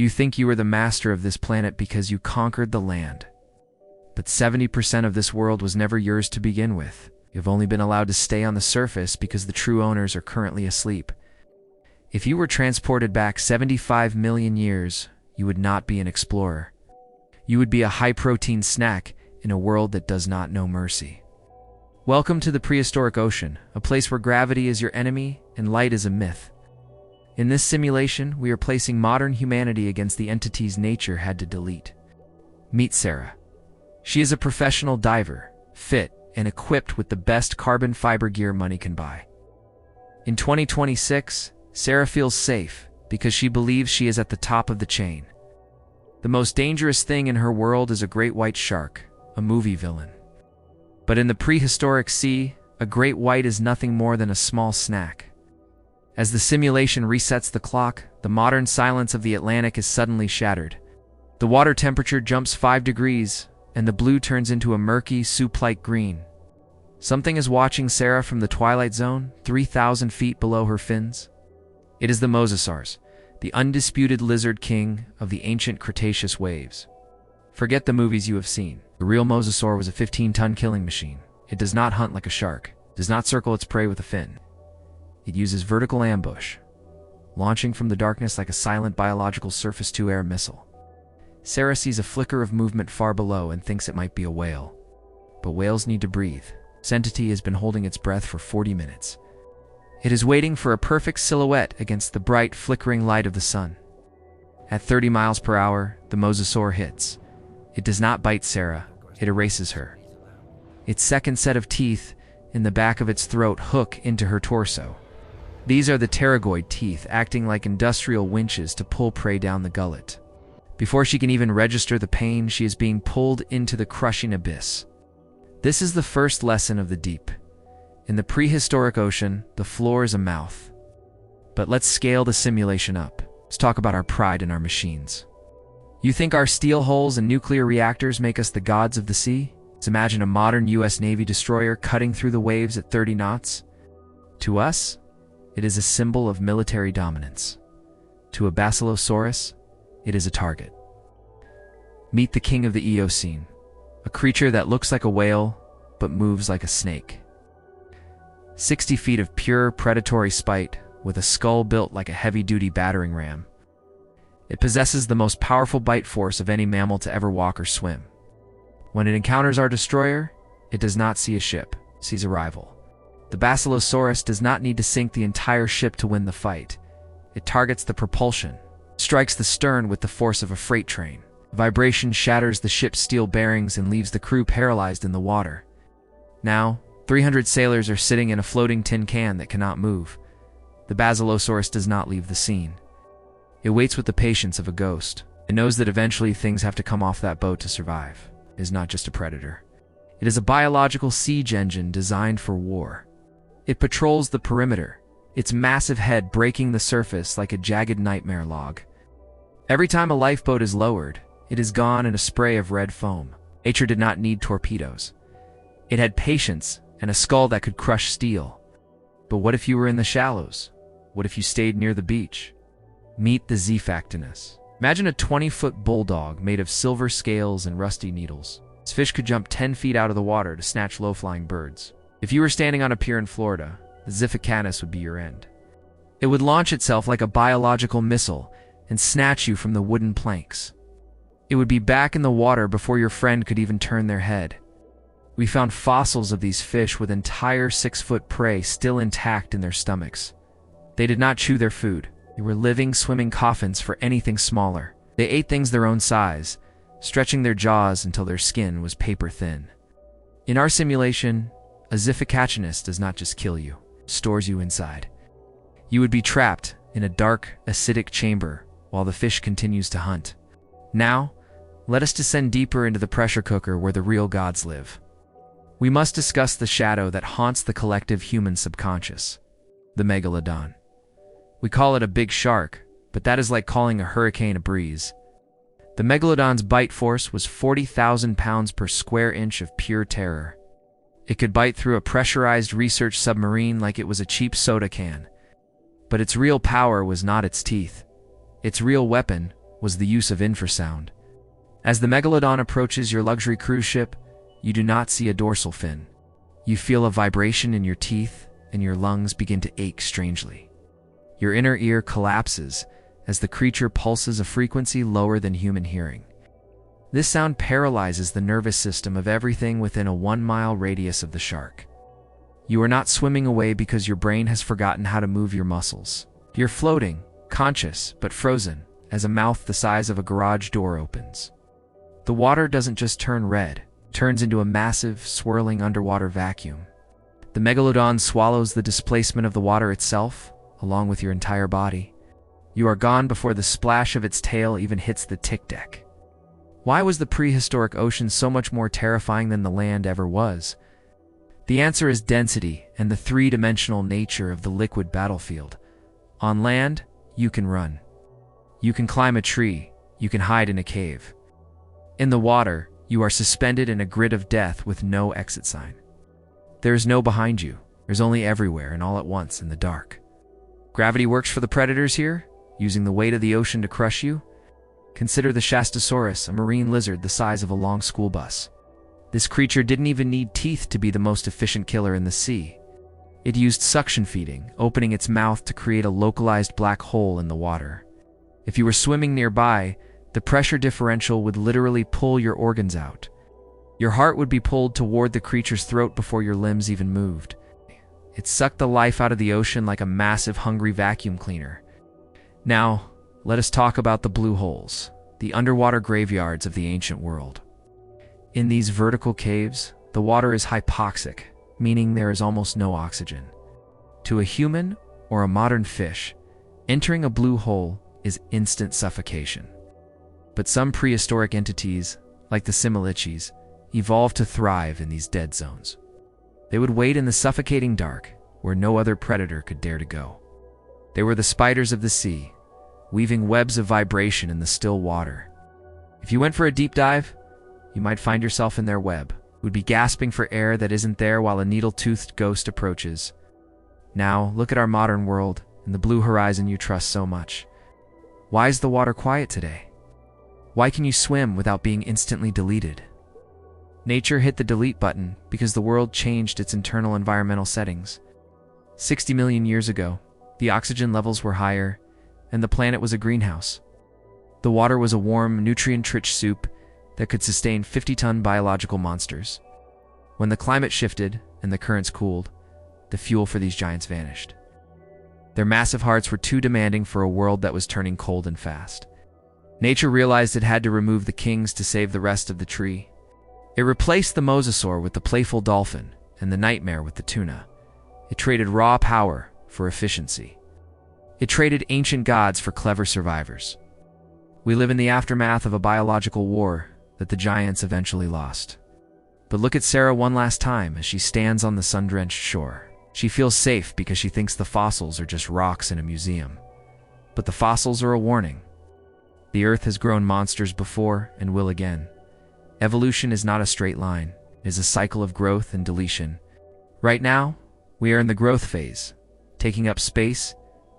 You think you are the master of this planet because you conquered the land. But 70% of this world was never yours to begin with. You've only been allowed to stay on the surface because the true owners are currently asleep. If you were transported back 75 million years, you would not be an explorer. You would be a high-protein snack in a world that does not know mercy. Welcome to the prehistoric ocean, a place where gravity is your enemy and light is a myth. In this simulation, we are placing modern humanity against the entities nature had to delete. Meet Sarah. She is a professional diver, fit, and equipped with the best carbon fiber gear money can buy. In 2026, Sarah feels safe because she believes she is at the top of the chain. The most dangerous thing in her world is a great white shark, a movie villain. But in the prehistoric sea, a great white is nothing more than a small snack. As the simulation resets the clock, the modern silence of the Atlantic is suddenly shattered. The water temperature jumps 5 degrees, and the blue turns into a murky, soup-like green. Something is watching Sarah from the Twilight Zone, 3,000 feet below her fins. It is the Mosasaurus, the undisputed lizard king of the ancient Cretaceous waves. Forget the movies you have seen. The real Mosasaur was a 15-ton killing machine. It does not hunt like a shark, does not circle its prey with a fin. It uses vertical ambush, launching from the darkness like a silent biological surface-to-air missile. Sarah sees a flicker of movement far below and thinks it might be a whale. But whales need to breathe. This entity has been holding its breath for 40 minutes. It is waiting for a perfect silhouette against the bright, flickering light of the sun. At 30 miles per hour, the Mosasaur hits. It does not bite Sarah, it erases her. Its second set of teeth, in the back of its throat, hook into her torso. These are the pterygoid teeth, acting like industrial winches to pull prey down the gullet. Before she can even register the pain, she is being pulled into the crushing abyss. This is the first lesson of the deep. In the prehistoric ocean, the floor is a mouth. But let's scale the simulation up. Let's talk about our pride in our machines. You think our steel hulls and nuclear reactors make us the gods of the sea? Let's imagine a modern US Navy destroyer cutting through the waves at 30 knots. To us, it is a symbol of military dominance. To a Basilosaurus, it is a target. Meet the king of the Eocene, a creature that looks like a whale, but moves like a snake. 60 feet of pure predatory spite, with a skull built like a heavy-duty battering ram. It possesses the most powerful bite force of any mammal to ever walk or swim. When it encounters our destroyer, it does not see a ship, it sees a rival. The Basilosaurus does not need to sink the entire ship to win the fight. It targets the propulsion, strikes the stern with the force of a freight train. Vibration shatters the ship's steel bearings and leaves the crew paralyzed in the water. Now, 300 sailors are sitting in a floating tin can that cannot move. The Basilosaurus does not leave the scene. It waits with the patience of a ghost. It knows that eventually things have to come off that boat to survive. It is not just a predator. It is a biological siege engine designed for war. It patrols the perimeter, its massive head breaking the surface like a jagged nightmare log. Every time a lifeboat is lowered, it is gone in a spray of red foam. Nature did not need torpedoes. It had patience and a skull that could crush steel. But what if you were in the shallows? What if you stayed near the beach? Meet the Xiphactinus. Imagine a 20-foot bulldog made of silver scales and rusty needles. This fish could jump 10 feet out of the water to snatch low-flying birds. If you were standing on a pier in Florida, the Xiphactinus would be your end. It would launch itself like a biological missile and snatch you from the wooden planks. It would be back in the water before your friend could even turn their head. We found fossils of these fish with entire 6-foot prey still intact in their stomachs. They did not chew their food. They were living, swimming coffins for anything smaller. They ate things their own size, stretching their jaws until their skin was paper thin. In our simulation, a Xiphactinus does not just kill you, it stores you inside. You would be trapped in a dark, acidic chamber while the fish continues to hunt. Now, let us descend deeper into the pressure cooker where the real gods live. We must discuss the shadow that haunts the collective human subconscious, the Megalodon. We call it a big shark, but that is like calling a hurricane a breeze. The Megalodon's bite force was 40,000 pounds per square inch of pure terror. It could bite through a pressurized research submarine like it was a cheap soda can. But its real power was not its teeth. Its real weapon was the use of infrasound. As the Megalodon approaches your luxury cruise ship, you do not see a dorsal fin. You feel a vibration in your teeth, and your lungs begin to ache strangely. Your inner ear collapses as the creature pulses a frequency lower than human hearing. This sound paralyzes the nervous system of everything within a 1-mile radius of the shark. You are not swimming away because your brain has forgotten how to move your muscles. You're floating, conscious but frozen, as a mouth the size of a garage door opens. The water doesn't just turn red, it turns into a massive, swirling underwater vacuum. The Megalodon swallows the displacement of the water itself, along with your entire body. You are gone before the splash of its tail even hits the tick deck. Why was the prehistoric ocean so much more terrifying than the land ever was? The answer is density and the three-dimensional nature of the liquid battlefield. On land, you can run. You can climb a tree. You can hide in a cave. In the water, you are suspended in a grid of death with no exit sign. There is no behind you. There's only everywhere and all at once in the dark. Gravity works for the predators here, using the weight of the ocean to crush you. Consider the Xiphactinus, a marine lizard the size of a long school bus. This creature didn't even need teeth to be the most efficient killer in the sea. It used suction feeding, opening its mouth to create a localized black hole in the water. If you were swimming nearby, the pressure differential would literally pull your organs out. Your heart would be pulled toward the creature's throat before your limbs even moved. It sucked the life out of the ocean like a massive hungry vacuum cleaner. Now, let us talk about the blue holes, the underwater graveyards of the ancient world. In these vertical caves, the water is hypoxic, meaning there is almost no oxygen. To a human or a modern fish, entering a blue hole is instant suffocation. But some prehistoric entities, like the Similiches, evolved to thrive in these dead zones. They would wait in the suffocating dark, where no other predator could dare to go. They were the spiders of the sea, weaving webs of vibration in the still water. If you went for a deep dive, you might find yourself in their web. You would be gasping for air that isn't there while a needle-toothed ghost approaches. Now, look at our modern world and the blue horizon you trust so much. Why is the water quiet today? Why can you swim without being instantly deleted? Nature hit the delete button because the world changed its internal environmental settings. 60 million years ago, the oxygen levels were higher, and the planet was a greenhouse. The water was a warm, nutrient-rich soup that could sustain 50-ton biological monsters. When the climate shifted and the currents cooled, the fuel for these giants vanished. Their massive hearts were too demanding for a world that was turning cold and fast. Nature realized it had to remove the kings to save the rest of the tree. It replaced the Mosasaur with the playful dolphin and the nightmare with the tuna. It traded raw power for efficiency. It traded ancient gods for clever survivors. We live in the aftermath of a biological war that the giants eventually lost. But look at Sarah one last time as she stands on the sun-drenched shore. She feels safe because she thinks the fossils are just rocks in a museum. But the fossils are a warning. The Earth has grown monsters before and will again. Evolution is not a straight line. It is a cycle of growth and deletion. Right now, we are in the growth phase, taking up space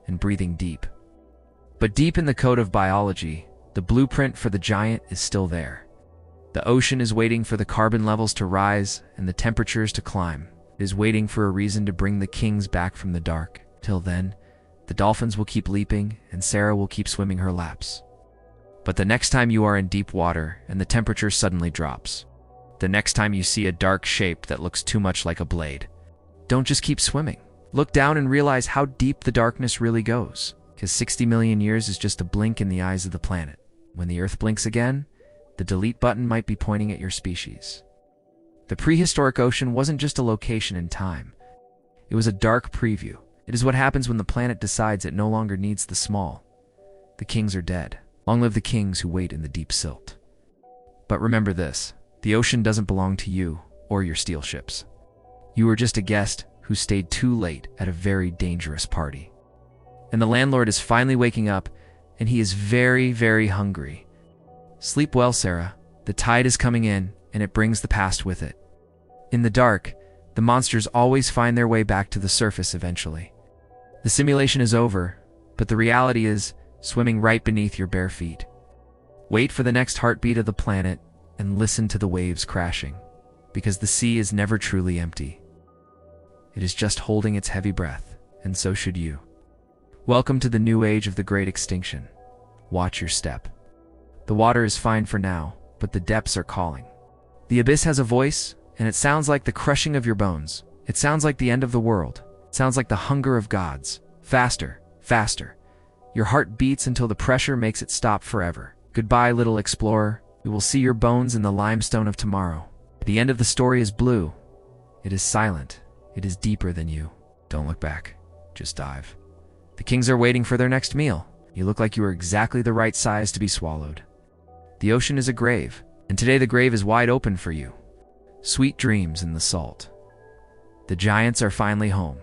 and breathing deep. But deep in the code of biology, the blueprint for the giant is still there. The ocean is waiting for the carbon levels to rise and the temperatures to climb. It is waiting for a reason to bring the kings back from the dark. Till then, the dolphins will keep leaping and Sarah will keep swimming her laps. But the next time you are in deep water and the temperature suddenly drops, the next time you see a dark shape that looks too much like a blade, don't just keep swimming. Look down and realize how deep the darkness really goes, because 60 million years is just a blink in the eyes of the planet. When the Earth blinks again, the delete button might be pointing at your species. The prehistoric ocean wasn't just a location in time. It was a dark preview. It is what happens when the planet decides it no longer needs the small. The kings are dead. Long live the kings who wait in the deep silt. But remember this, the ocean doesn't belong to you or your steel ships. You were just a guest who stayed too late at a very dangerous party. And the landlord is finally waking up, and he is very, very hungry. Sleep well, Sarah. The tide is coming in, and it brings the past with it. In the dark, the monsters always find their way back to the surface eventually. The simulation is over, but the reality is swimming right beneath your bare feet. Wait for the next heartbeat of the planet and listen to the waves crashing, because the sea is never truly empty. It is just holding its heavy breath, and so should you. Welcome to the new age of the great extinction. Watch your step. The water is fine for now, but the depths are calling. The abyss has a voice, and it sounds like the crushing of your bones. It sounds like the end of the world. It sounds like the hunger of gods. Faster, faster. Your heart beats until the pressure makes it stop forever. Goodbye, little explorer. We will see your bones in the limestone of tomorrow. The end of the story is blue. It is silent. It is deeper than you. Don't look back. Just dive. The kings are waiting for their next meal. You look like you are exactly the right size to be swallowed. The ocean is a grave, and today the grave is wide open for you. Sweet dreams in the salt. The giants are finally home.